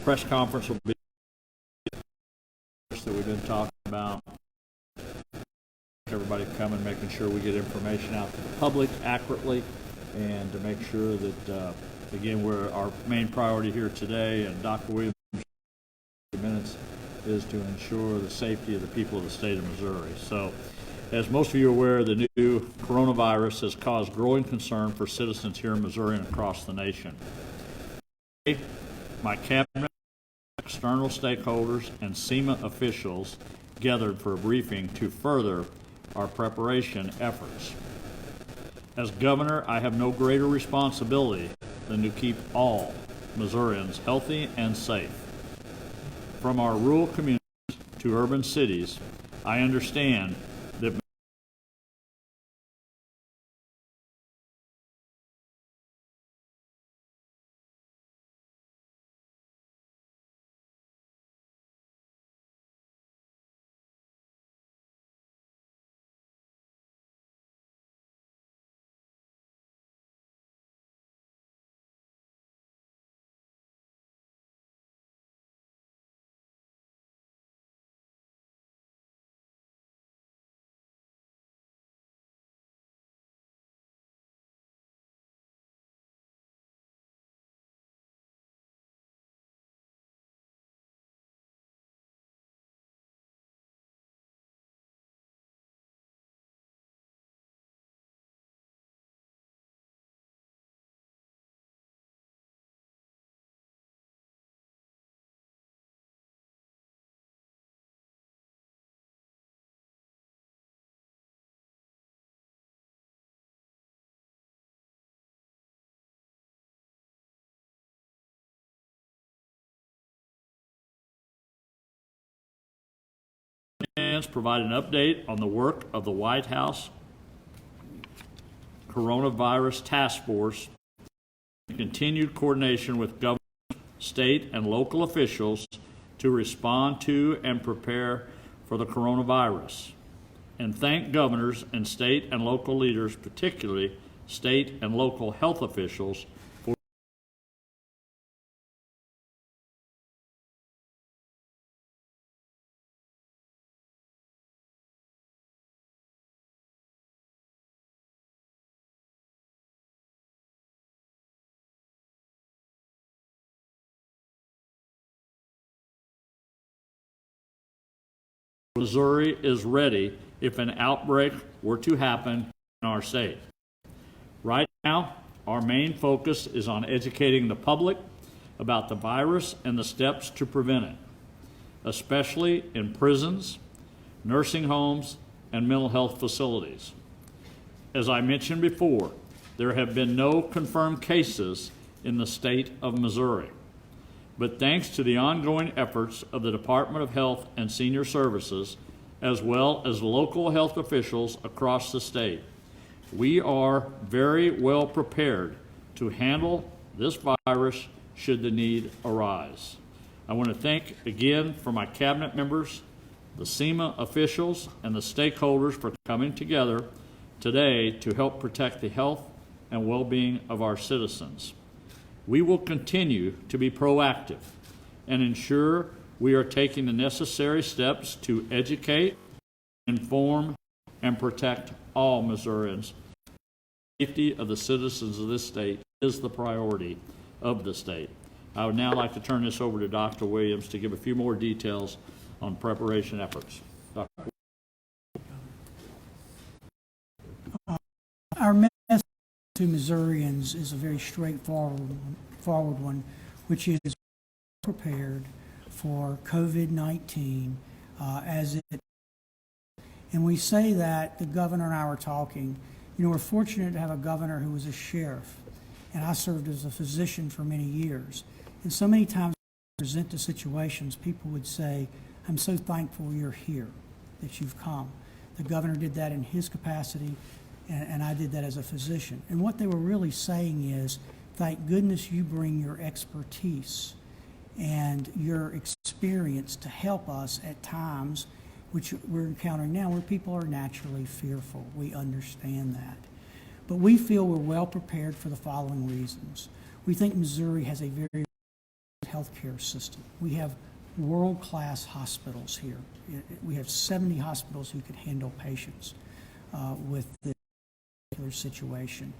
press conference will be that we've been talking about. Everybody coming, making sure we get information out to the public accurately, and to make sure that, again, our main priority here today, and Dr. Williams' minutes, is to ensure the safety of the people of the state of Missouri. So, as most of you are aware, the new coronavirus has caused growing concern for citizens here in Missouri and across the nation. My cabinet, external stakeholders, and SEMA officials gathered for a briefing to further our preparation efforts. As governor, I have no greater responsibility than to keep all Missourians healthy and safe. From our rural communities to urban cities, I understand that provide an update on the work of the White House Coronavirus Task Force, continued coordination with government, state, and local officials to respond to and prepare for the coronavirus, and thank governors and state and local leaders, particularly state and local health officials, Missouri is ready if an outbreak were to happen in our state. Right now, our main focus is on educating the public about the virus and the steps to prevent it, especially in prisons, nursing homes, and mental health facilities. As I mentioned before, there have been no confirmed cases in the state of Missouri. But thanks to the ongoing efforts of the Department of Health and Senior Services, as well as local health officials across the state, we are very well prepared to handle this virus should the need arise. I want to thank again for my cabinet members, the SEMA officials, and the stakeholders for coming together today to help protect the health and well-being of our citizens. We will continue to be proactive and ensure we are taking the necessary steps to educate, inform, and protect all Missourians. The safety of the citizens of this state is the priority of the state. I would now like to turn this over to Dr. Williams to give a few more details on preparation efforts. Dr. Our message to Missourians is a very straightforward one, which is prepared for COVID-19 as it. And we say that the governor and I were talking. You know, we're fortunate to have a governor who was a sheriff, and I served as a physician for many years. And so many times when I present to situations, people would say, "I'm so thankful you're here, that you've come." The governor did that in his capacity, and I did that as a physician. And what they were really saying is, thank goodness you bring your expertise and your experience to help us at times, which we're encountering now, where people are naturally fearful. We understand that. But we feel we're well prepared for the following reasons. We think Missouri has a very healthcare system. We have world-class hospitals here. We have 70 hospitals who could handle patients with this particular situation.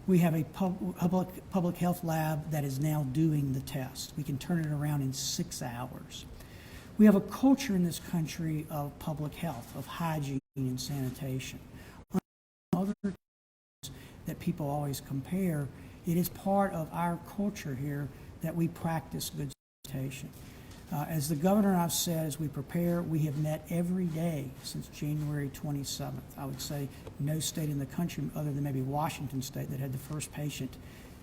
We have a public health lab that is now doing the test. We can turn it around in 6 hours. We have a culture in this country of public health, of hygiene and sanitation. Other that people always compare, it is part of our culture here that we practice good sanitation. As the governor and I've said, as we prepare, we have met every day since January 27th. I would say no state in the country, other than maybe Washington State, that had the first patient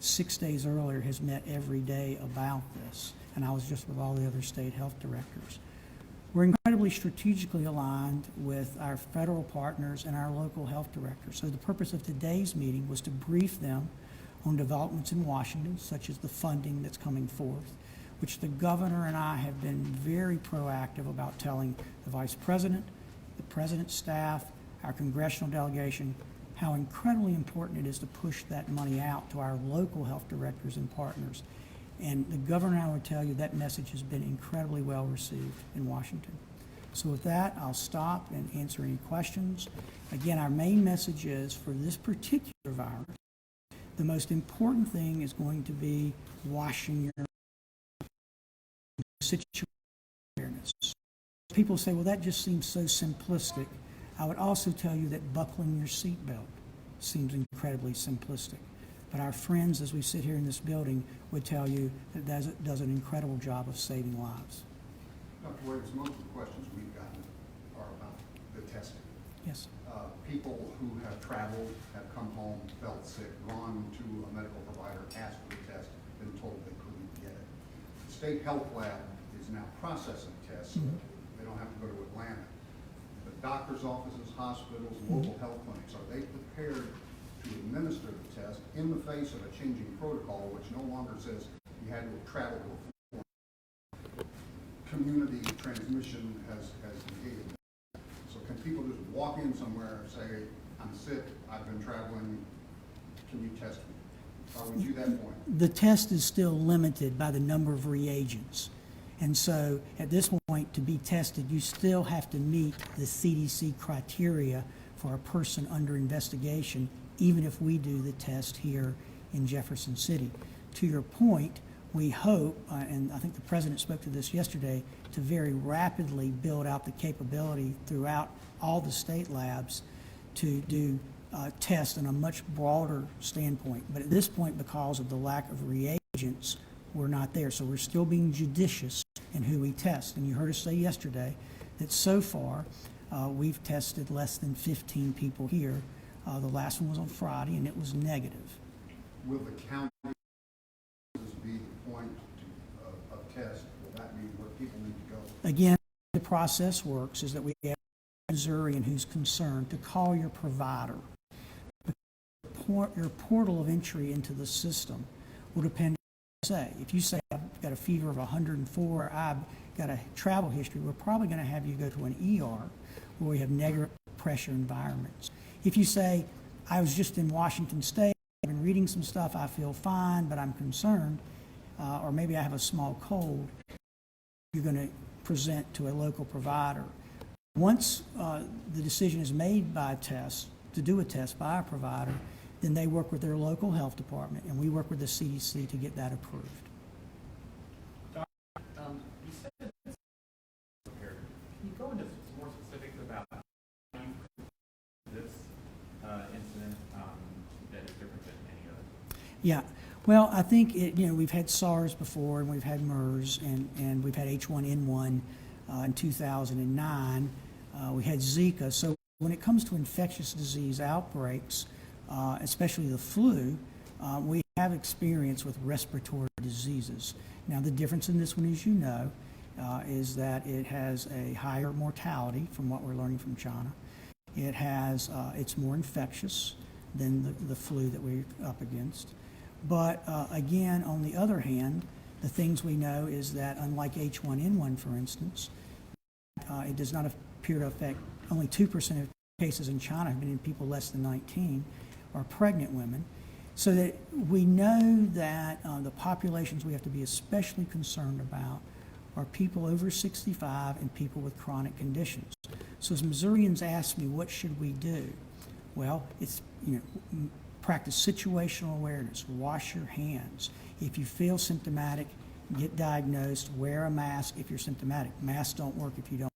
6 days earlier, has met every day about this. And I was just with all the other state health directors. We're incredibly strategically aligned with our federal partners and our local health directors. So the purpose of today's meeting was to brief them on developments in Washington, such as the funding that's coming forth, which the governor and I have been very proactive about telling the vice president, the president's staff, our congressional delegation, how incredibly important it is to push that money out to our local health directors and partners. And the governor and I would tell you that message has been incredibly well received in Washington. So with that, I'll stop and answer any questions. Again, our main message is for this particular virus, the most important thing is going to be washing your situation awareness. People say, well, that just seems so simplistic. I would also tell you that buckling your seatbelt seems incredibly simplistic. But our friends, as we sit here in this building, would tell you that does an incredible job of saving lives. Dr. Williams, most of the questions we've gotten are about the testing. Yes. People who have traveled, have come home, felt sick, gone to a medical provider, asked for the test, been told they couldn't get it. The state health lab is now processing tests. Mm-hmm. They don't have to go to Atlanta. The doctor's offices, hospitals, local health clinics, are they prepared to administer the test in the face of a changing protocol, which no longer says you had to have traveled before? Community transmission has negated. So can people just walk in somewhere and say, I'm sick, I've been traveling, can you test me? Are we to that point? The test is still limited by the number of reagents. And so at this point, to be tested, you still have to meet the CDC criteria for a person under investigation, even if we do the test here in Jefferson City. To your point, we hope, and I think the President spoke to this yesterday, to very rapidly build out the capability throughout all the state labs to do tests on a much broader standpoint. But at this point, because of the lack of reagents, we're not there. So we're still being judicious in who we test. And you heard us say yesterday that so far we've tested less than 15 people here. The last one was on Friday, and it was negative. Will the county be the point of test? Will that be where people need to go? Again, the process works is that we have a Missourian who's concerned to call your provider. Your portal of entry into the system will depend on what you say. If you say, I've got a fever of 104, I've got a travel history, we're probably going to have you go to an ER where we have negative pressure environments. If you say, I was just in Washington State, I've been reading some stuff, I feel fine, but I'm concerned, or maybe I have a small cold, you're going to present to a local provider. Once the decision is made by a test, to do a test by a provider, then they work with their local health department, and we work with the CDC to get that approved. You said that it's prepared. Can you go into more specifics about this incident that is different than any other? Yeah, well, I think we've had SARS before, and we've had MERS, and we've had H1N1 in 2009. We had Zika. So when it comes to infectious disease outbreaks, especially the flu, we have experience with respiratory diseases. Now, the difference in this one, as you know, is that it has a higher mortality from what we're learning from China. It has, it's more infectious than the flu that we're up against. But again, on the other hand, the things we know is that unlike H1N1, for instance, it does not appear to affect, only 2% of cases in China have been in people less than 19 or pregnant women. So that we know that the populations we have to be especially concerned about are people over 65 and people with chronic conditions. So as Missourians ask me, what should we do? Well, it's, practice situational awareness, wash your hands. If you feel symptomatic, get diagnosed, wear a mask if you're symptomatic. Masks don't work if you don't.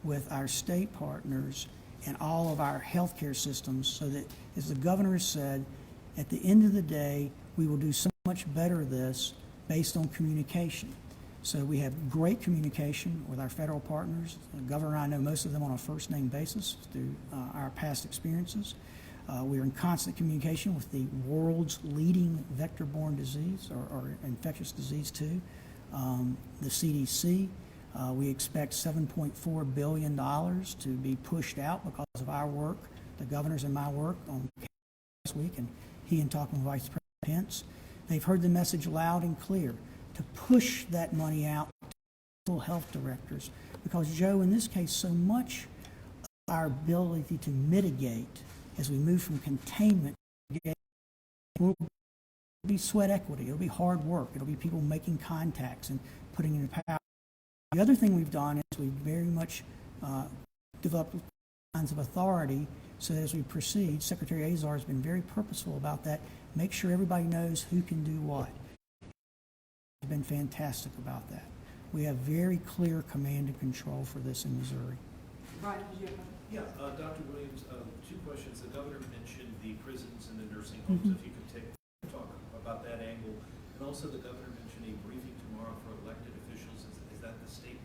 With our state partners and all of our healthcare systems so that, as the governor has said, at the end of the day, we will do so much better this based on communication. So we have great communication with our federal partners. The governor and I know most of them on a first name basis through our past experiences. We are in constant communication with the world's leading vector-borne disease or infectious disease too, the CDC. We expect $7.4 billion to be pushed out because of our work, the governor's and my work on last week, and he and talking with Vice President Pence. They've heard the message loud and clear to push that money out to health directors because, Joe, in this case, so much of our ability to mitigate as we move from containment will be sweat equity. It'll be hard work. It'll be people making contacts and putting in power. The other thing we've done is we've very much developed kinds of authority so that as we proceed, Secretary Azar has been very purposeful about that. Make sure everybody knows who can do what. He's been fantastic about that. We have very clear command and control for this in Missouri. Right, did you have Dr. Williams, two questions. The governor mentioned the prisons and the nursing homes. If you could talk about that angle. And also the governor mentioned a briefing tomorrow for elected officials. Is that the state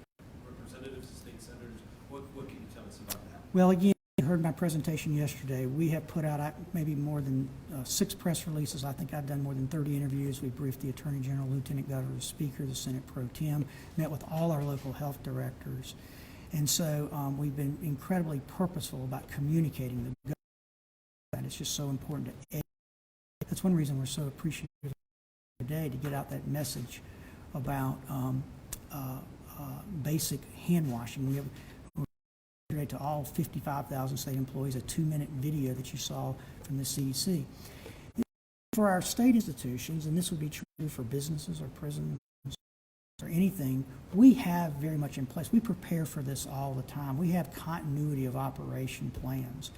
representatives, the state senators? What can you tell us about that? Well, again, you heard my presentation yesterday. We have put out maybe more than 6 press releases. I think I've done more than 30 interviews. We briefed the Attorney General, Lieutenant Governor, the Speaker, the Senate Pro Tem, met with all our local health directors. And so we've been incredibly purposeful about communicating the government. And it's just so important to educate. That's one reason we're so appreciative today to get out that message about basic hand washing. We have to all 55,000 state employees a 2-minute video that you saw from the CDC. For our state institutions, and this would be true for businesses or prisons or anything, we have very much in place. We prepare for this all the time. We have continuity of operation plans.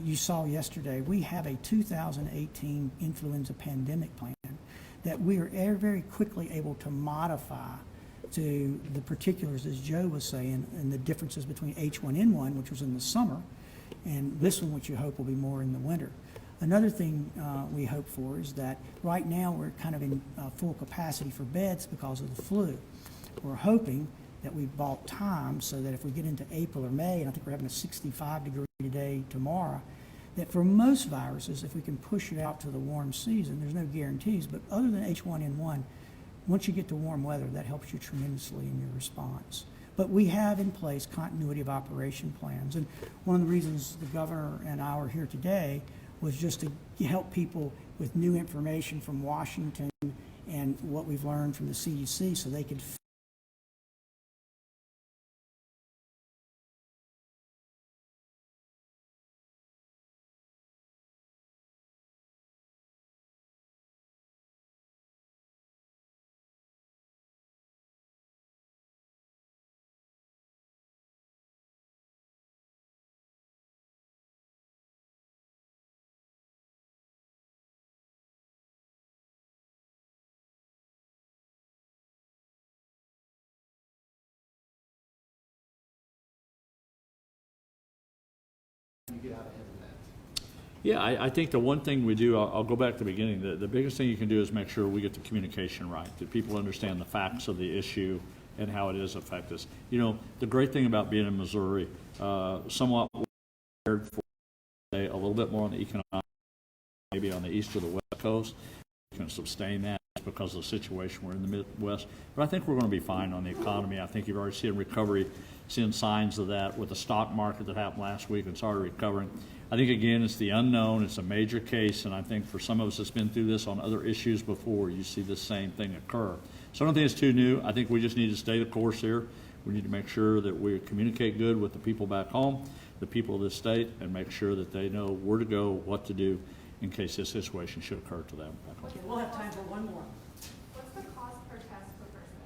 You saw yesterday, we have a 2018 influenza pandemic plan that we are very quickly able to modify to the particulars, as Joe was saying, and the differences between H1N1, which was in the summer, and this one, which you hope will be more in the winter. Another thing we hope for is that right now we're kind of in full capacity for beds because of the flu. We're hoping that we've bought time so that if we get into April or May, and I think we're having a 65-degree day tomorrow, that for most viruses, if we can push it out to the warm season, there's no guarantees, but other than H1N1, once you get to warm weather, that helps you tremendously in your response. But we have in place continuity of operation plans. And one of the reasons the governor and I are here today was just to help people with new information from Washington and what we've learned from the CDC so they could Yeah, I think the one thing we do, I'll go back to the beginning, the biggest thing you can do is make sure we get the communication right, that people understand the facts of the issue and how it is affect us. You know, the great thing about being in Missouri, somewhat prepared for a little bit more on the economic, maybe on the east or the west coast. We can sustain that because of the situation we're in the Midwest. But I think we're going to be fine on the economy. I think you've already seen recovery, seeing signs of that with the stock market that happened last week and started recovering. I think, again, it's the unknown. It's a major case, and I think for some of us that's been through this on other issues before, you see the same thing occur. So I don't think it's too new. I think we just need to stay the course here. We need to make sure that we communicate good with the people back home, the people of this state, and make sure that they know where to go, what to do in case this situation should occur to them back home. Okay, we'll have time for one more. What's the cost per test per person?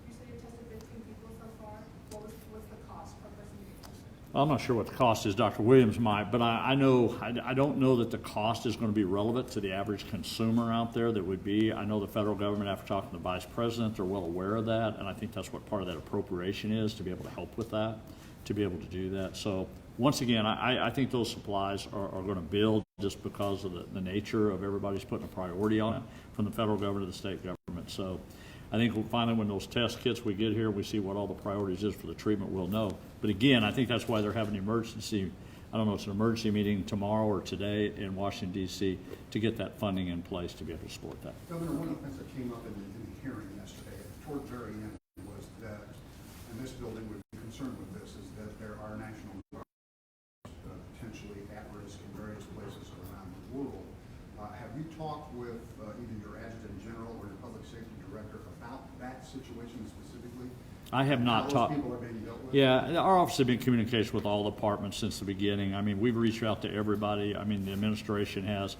You said you tested 15 people so far. What's the cost per person you tested? I'm not sure what the cost is, Dr. Williams might, but I don't know that the cost is going to be relevant to the average consumer out there that would be. I know the federal government, after talking to the vice president, they're well aware of that, and I think that's what part of that appropriation is, to be able to help with that, to be able to do that. So once again, I think those supplies are going to build just because of the nature of everybody's putting a priority on it, from the federal government to the state government. So I think finally when those test kits we get here, we see what all the priorities is for the treatment, we'll know. But again, I think that's why they're having an emergency, I don't know, it's an emergency meeting tomorrow or today in Washington, D.C. to get that funding in place to be able to support that. Governor, one of the things that came up in the hearing yesterday, toward the very end, was that, and this building would be concerned with this, is that there are national guards potentially at risk in various places around the world. Have you talked with either your adjutant general or your public safety director about that situation specifically? I have not How talked. those people are being dealt with? Yeah, our office has been in communication with all departments since the beginning. I mean, we've reached out to everybody. I mean, the administration has.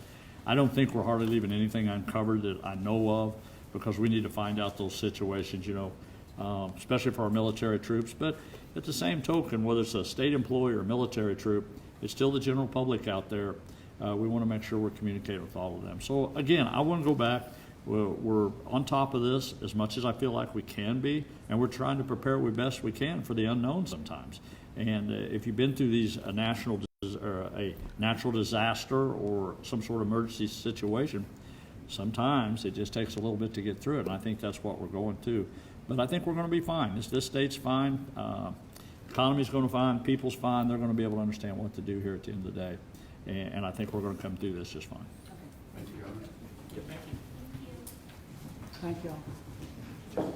I don't think we're hardly leaving anything uncovered that I know of, because we need to find out those situations, you know, especially for our military troops. But at the same token, whether it's a state employee or a military troop, it's still the general public out there. We want to make sure we're communicating with all of them. So again, I want to go back. We're on top of this as much as I feel like we can be, and we're trying to prepare the best we can for the unknown sometimes. And if you've been through these a natural disaster or some sort of emergency situation, sometimes it just takes a little bit to get through it, and I think that's what we're going through. But I think we're going to be fine. This state's fine. Economy's going to be fine. People's fine. They're going to be able to understand what to do here at the end of the day. And I think we're going to come through this just fine. Thank you, Governor. Thank you all.